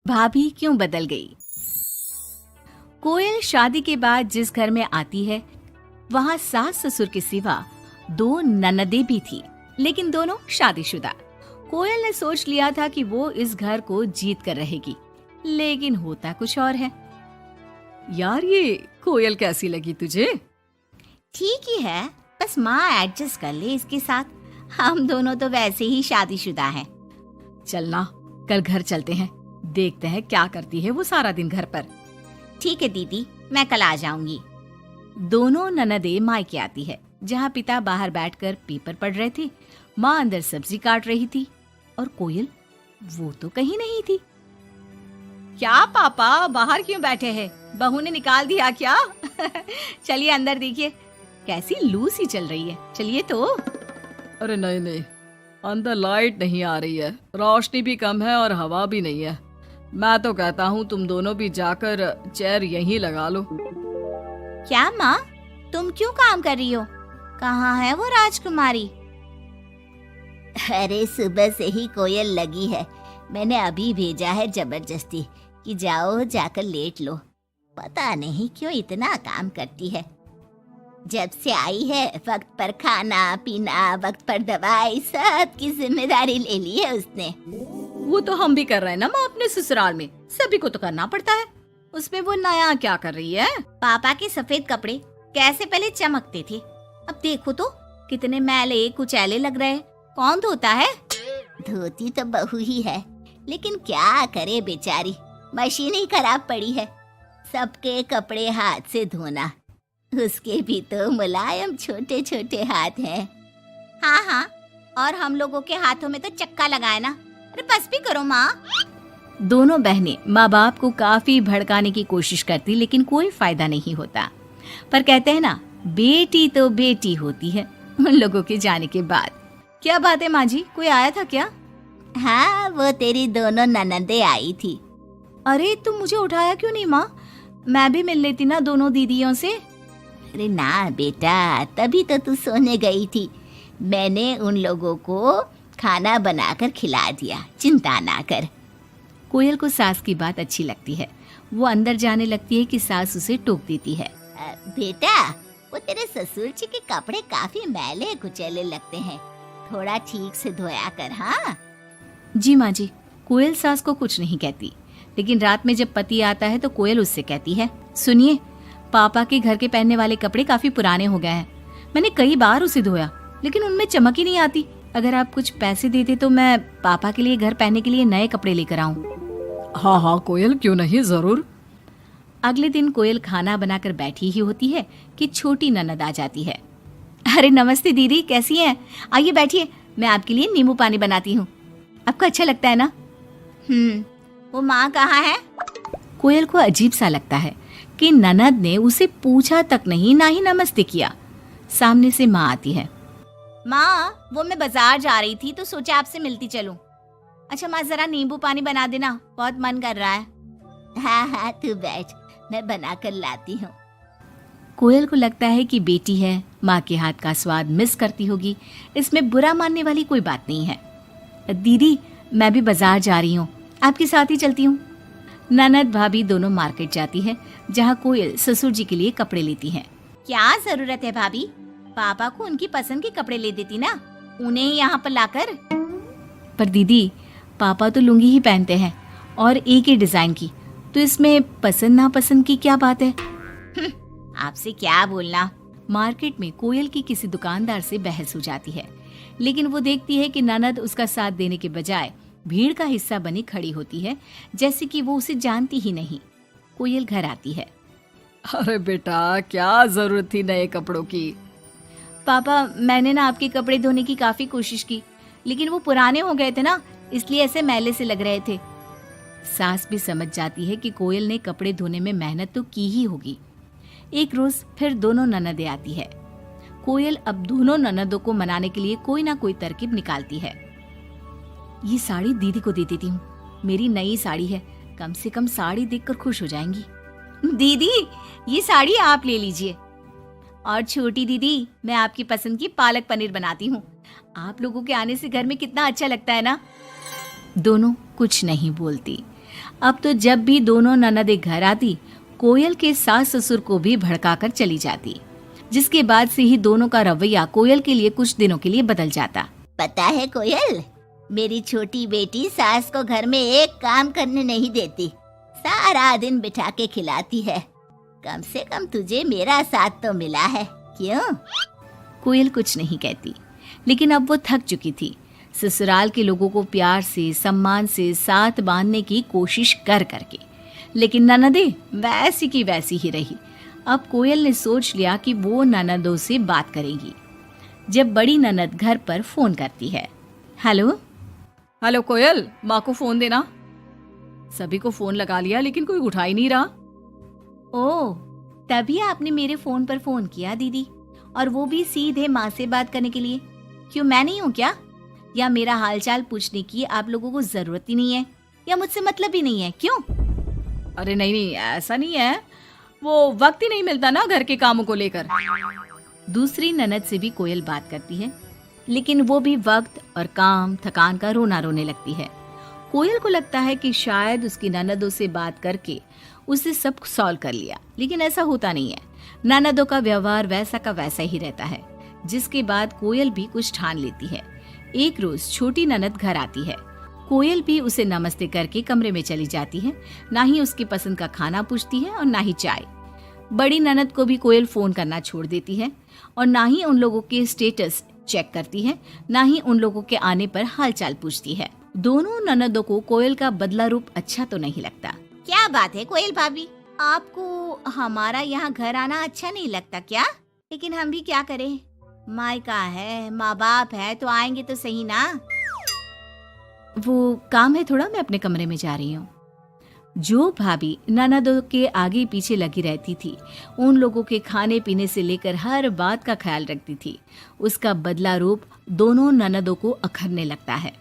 भाभी क्यों बदल गई। कोयल शादी के बाद जिस घर में आती है वहाँ सास ससुर के सिवा 2 ननदें भी थी, लेकिन दोनों शादीशुदा। कोयल ने सोच लिया था कि वो इस घर को जीत कर रहेगी, लेकिन होता कुछ और है। यार ये कोयल कैसी लगी तुझे? ठीक ही है, बस माँ एडजस्ट कर ले इसके साथ। हम दोनों तो वैसे ही शादीशुदा हैं। चलना कल घर चलते हैं, देखते हैं क्या करती है वो सारा दिन घर पर। ठीक है दीदी, मैं कल आ जाऊंगी। दोनों ननदें मायके आती है, जहाँ पिता बाहर बैठकर पेपर पढ़ रहे थे, माँ अंदर सब्जी काट रही थी और कोयल वो तो कहीं नहीं थी। क्या पापा बाहर क्यों बैठे हैं? बहू ने निकाल दिया क्या? चलिए अंदर देखिए, कैसी लू सी चल रही है। चलिए तो। अरे नहीं नहीं, अंदर लाइट नहीं आ रही है, रोशनी भी कम है और हवा भी नहीं है। मैं तो कहता हूँ तुम दोनों भी जाकर चेयर यहीं लगा लो। क्या माँ, तुम क्यों काम कर रही हो? कहाँ है वो राजकुमारी? अरे सुबह से ही कोयल लगी है, मैंने अभी भेजा है जबरदस्ती कि जाओ जाकर लेट लो। पता नहीं क्यों इतना काम करती है। जब से आई है वक्त पर खाना पीना, वक्त पर दवाई, सब की जिम्मेदारी ले ली है उसने। वो तो हम भी कर रहे हैं ना माँ, अपने ससुराल में सभी को तो करना पड़ता है। उसमें वो नया क्या कर रही है? पापा के सफेद कपड़े कैसे पहले चमकते थे, अब देखो तो कितने मैले कुचैले लग रहे हैं। कौन धोता है? धोती तो बहू ही है, लेकिन क्या करे बेचारी, मशीन ही खराब पड़ी है। सबके कपड़े हाथ से धोना, उसके भी तो मुलायम छोटे छोटे हाथ हैं। हाँ हाँ, और हम लोगों के हाथों में तो चक्का लगाए ना। अरे बस भी करो माँ। दोनों बहनें माँ बाप को काफी भड़काने की कोशिश करती, लेकिन कोई फायदा नहीं होता। पर कहते हैं ना, बेटी तो बेटी होती है उन लोगों के जाने के बाद। क्या बात है माँ जी, कोई आया था क्या? हाँ, वो तेरी दोनों ननदें आई थी। अरे तुम मुझे उठाया क्यों नहीं माँ? मैं भी मिल लेती ना दोनों दीदियों से। अरे ना बेटा, तभी तो तू सोने गई थी। मैंने उन लोगों को खाना बनाकर खिला दिया, चिंता ना कर। कोयल को सास की बात अच्छी लगती है। वो अंदर जाने लगती है कि सास उसे टोक देती है। बेटा, वो तेरे ससुर जी के कपड़े काफी मैले कुचैले लगते हैं, थोड़ा ठीक से धोया कर। हाँ जी माँ जी। कोयल सास को कुछ नहीं कहती, लेकिन रात में जब पति आता है तो कोयल उससे कहती है, सुनिए, पापा के घर के पहनने वाले कपड़े काफी पुराने हो गए हैं। मैंने कई बार उसे धोया, लेकिन उनमें चमक ही नहीं आती। अगर आप कुछ पैसे देते तो मैं पापा के लिए घर पहनने के लिए नए कपड़े लेकर आऊं। हाँ हाँ कोयल, क्यों नहीं, जरूर। अगले दिन कोयल खाना बनाकर बैठी ही होती है कि छोटी ननद आ जाती है। अरे नमस्ते दीदी, कैसी हैं? आइए बैठिए, मैं आपके लिए नींबू पानी बनाती हूँ। आपको अच्छा लगता है ना? वो माँ कहाँ है? कोयल को अजीब सा लगता है कि ननद ने उसे पूछा तक नहीं, ना ही नमस्ते किया। सामने से माँ आती है। माँ, वो मैं बाजार जा रही थी तो सोचा आपसे मिलती चलूं। अच्छा माँ, जरा नींबू पानी बना देना, बहुत मन कर रहा है। हाँ हाँ, तू बैठ, मैं बना कर लाती हूँ। कोयल को लगता है कि बेटी है, माँ के हाथ का स्वाद मिस करती होगी। इसमें बुरा मानने वाली कोई बात नहीं है। दीदी, मैं भी बाजार जा रही हूँ, आपके साथ ही चलती हूँ। ननद भाभी दोनों मार्केट जाती है, जहाँ कोयल ससुर जी के लिए कपड़े लेती है। क्या जरूरत है भाभी, पापा को उनकी पसंद के कपड़े ले देती ना, उन्हें ही यहाँ पर लाकर। पर दीदी, पापा तो लुंगी ही पहनते हैं और एक ही डिजाइन की, तो इसमें पसंद नापसंद की क्या बात है? आपसे क्या बोलना। मार्केट में कोयल की किसी दुकानदार से बहस हो जाती है, लेकिन वो देखती है कि ननद उसका साथ देने के बजाय भीड़ का हिस्सा बनी खड़ी होती है, जैसे कि वो उसे जानती ही नहीं। कोयल घर आती है। अरे बेटा, क्या जरूरत थी नए कपड़ों की? पापा, मैंने ना आपके कपड़े धोने की काफी कोशिश की, लेकिन वो पुराने हो गए थे ना, इसलिए ऐसे मैले से लग रहे थे। सास भी समझ जाती है कि कोयल ने कपड़े धोने में मेहनत तो की ही होगी। एक रोज फिर दोनों ननदें आती है। कोयल अब दोनों ननदों को मनाने के लिए कोई ना कोई तरकीब निकालती है। ये साड़ी दीदी को दे देती हूँ, मेरी नई साड़ी है, कम से कम साड़ी देखकर खुश हो जाएंगी। दीदी, ये साड़ी आप ले लीजिए। और छोटी दीदी, मैं आपकी पसंद की पालक पनीर बनाती हूँ, आप लोगों के आने से घर में कितना अच्छा लगता है ना। दोनों कुछ नहीं बोलती। अब तो जब भी दोनों ननदें घर आती, कोयल के सास ससुर को भी भड़काकर चली जाती, जिसके बाद से ही दोनों का रवैया कोयल के लिए कुछ दिनों के लिए बदल जाता। पता है कोयल, मेरी छोटी बेटी सास को घर में एक काम करने नहीं देती, सारा दिन बिठा के खिलाती है। कम से कम तुझे मेरा साथ तो मिला है, क्यों? कोयल कुछ नहीं कहती, लेकिन अब वो थक चुकी थी। ससुराल के लोगों को प्यार से सम्मान से साथ बांधने की कोशिश कर करके, लेकिन ननदें वैसी की वैसी ही रही। अब कोयल ने सोच लिया कि वो ननदों से बात करेगी। जब बड़ी ननद घर पर फोन करती है, हेलो हेलो कोयल, माँ को फोन देना। सभी को फोन लगा लिया लेकिन कोई उठा ही नहीं रहा। ओह, तभी आपने मेरे फोन पर फोन किया दीदी, और वो भी सीधे माँ से बात करने के लिए। क्यों, मैं नहीं हूँ क्या? या मेरा हालचाल पूछने की आप लोगों को जरूरत ही नहीं है, या मुझसे मतलब ही नहीं है? क्यों? अरे नहीं नहीं, ऐसा नहीं है, वो वक्त ही नहीं मिलता ना घर के कामों को लेकर। दूसरी ननद से भी कोयल बात करती है, लेकिन वो भी वक्त और काम थकान का रोना रोने लगती है। कोयल को लगता है कि शायद उसकी ननदों से बात करके उसे सब सॉल्व कर लिया, लेकिन ऐसा होता नहीं है। ननदों का व्यवहार वैसा का वैसा ही रहता है, जिसके बाद कोयल भी कुछ ठान लेती है। एक रोज छोटी ननद घर आती है। कोयल भी उसे नमस्ते करके कमरे में चली जाती है। ना ही उसकी पसंद का खाना पूछती है और ना ही चाय। बड़ी ननद को भी कोयल फोन करना छोड़ देती है, और ना ही उन लोगों के स्टेटस चेक करती है, ना ही उन लोगों के आने पर हालचाल पूछती है। दोनों ननदों को कोयल का बदला रूप अच्छा तो नहीं लगता। क्या बात है कोयल भाभी, आपको हमारा यहाँ घर आना अच्छा नहीं लगता क्या? लेकिन हम भी क्या करें, मायका है, माँ बाप है, तो आएंगे तो सही ना। वो काम है थोड़ा, मैं अपने कमरे में जा रही हूँ। जो भाभी ननदों के आगे पीछे लगी रहती थी, उन लोगों के खाने पीने से लेकर हर बात का ख्याल रखती थी, उसका बदला रूप दोनों ननदों को अखरने लगता है।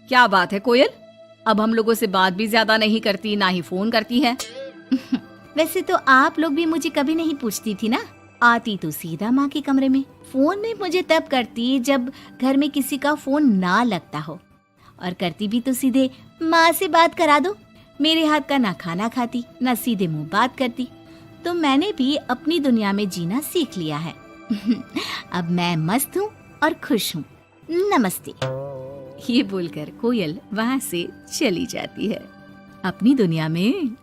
क्या बात है कोयल, अब हम लोगों से बात भी ज्यादा नहीं करती, ना ही फोन करती है। वैसे तो आप लोग भी मुझे कभी नहीं पूछती थी ना, आती तो सीधा माँ के कमरे में। फोन में मुझे तब करती जब घर में किसी का फोन ना लगता हो, और करती भी तो सीधे माँ से बात करा दो। मेरे हाथ का ना खाना खाती, ना सीधे मुंह बात करती। तो मैंने भी अपनी दुनिया में जीना सीख लिया है। अब मैं मस्त हूँ और खुश हूँ। नमस्ते। ये बोलकर कोयल वहां से चली जाती है अपनी दुनिया में।